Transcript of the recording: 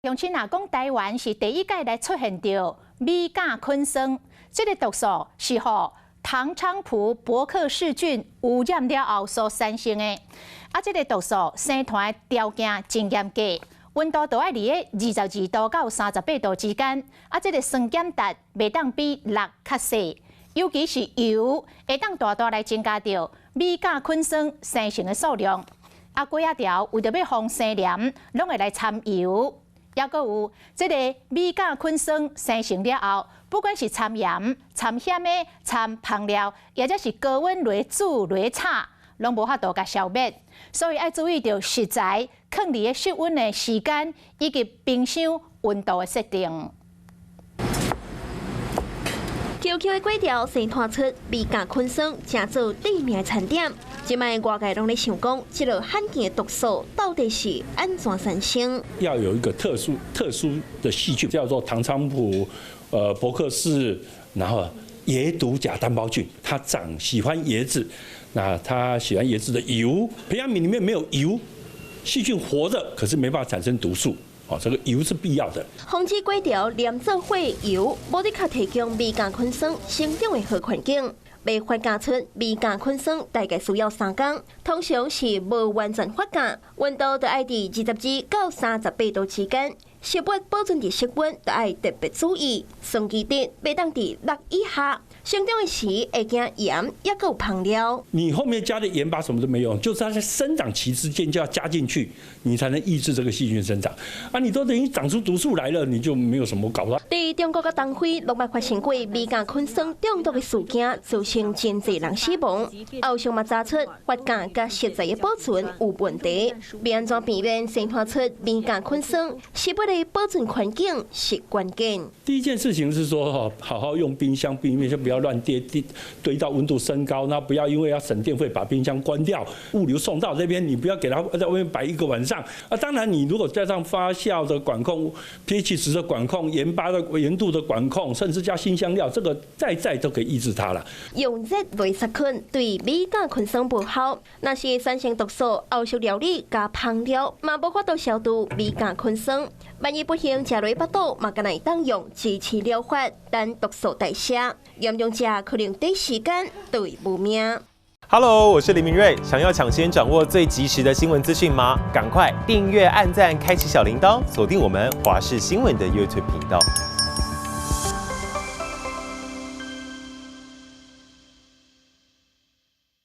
乡亲啊，讲台湾是第一届来出现到米甲昆酸，这个毒素是互唐菖蒲伯克氏菌污染了后所产生的。啊，这个毒素生团的条件真严格，温度都要伫个22度到38度之间。啊，这个酸碱值袂当比6较细，尤其是油会当大大来增加着米甲昆酸生成的数量。啊，几啊条为着要防生黏，拢会来掺油。也阁有这个米甲昆酸生成了后，不管是掺盐、掺咸的、掺香料，或者是高温来煮来炒，拢无法度甲消灭。所以要注意到食材放伫个室温的时间，以及冰箱温度的设定。QQ 的粿条生产出米甲昆酸，正做地面餐点。即卖外界拢咧想讲，这个罕见的毒素到底是安怎产生？要有一个特殊的细菌，叫做唐菖蒲伯克氏，然后椰毒甲单胞菌，它喜欢椰子，那它喜欢椰子的油，培养皿里面没有油，细菌活着，可是没办法产生毒素。哦，这个油是必要的。防止粿条黏做火油，无的确提供米甲昆酸生长的好环境。要发芽出米甲昆酸大概需要3天，通常是无完全发芽，温度就要伫22到38度之间。食物保存伫室温，就要特别注意，酸基值要当伫6以下。生长的时会惊盐，也有香料。你后面加的盐巴什么都没用，就是它在生长期之间就要加进去，你才能抑制这个细菌生长。啊，你都等于长出毒素来了，你就没有什么搞不到。在中国甲东非陆续发生过米甲昆酸中毒的事件，造成真侪人死亡。后续嘛查出发芽甲食材的保存有问题，要安怎避免生产出米甲昆酸？食物的保存环境是关键。第一件事情是说，好好用冰箱，冰面就不要乱堆到温度升高，那不要因为要省电费把冰箱关掉，物流送到这边，你不要给它在外面摆1个晚上。啊，当然你如果加上发酵的管控、pH 值的管控、盐度的管控，甚至加新香料，这个再都可以抑制它了。用热来杀菌对米甲昆酸不好，那是产生毒素，后续料理加烹调嘛无法度消除米甲昆酸。万一不幸食落腹肚，嘛敢会当用支持疗法，等毒素代谢。严重者可能短时间就会无命。Hello， 我是林明瑞。想要抢先掌握最及时的新闻资讯吗？赶快订阅、按赞、开启小铃铛，锁定我们华视新闻的 YouTube 频道。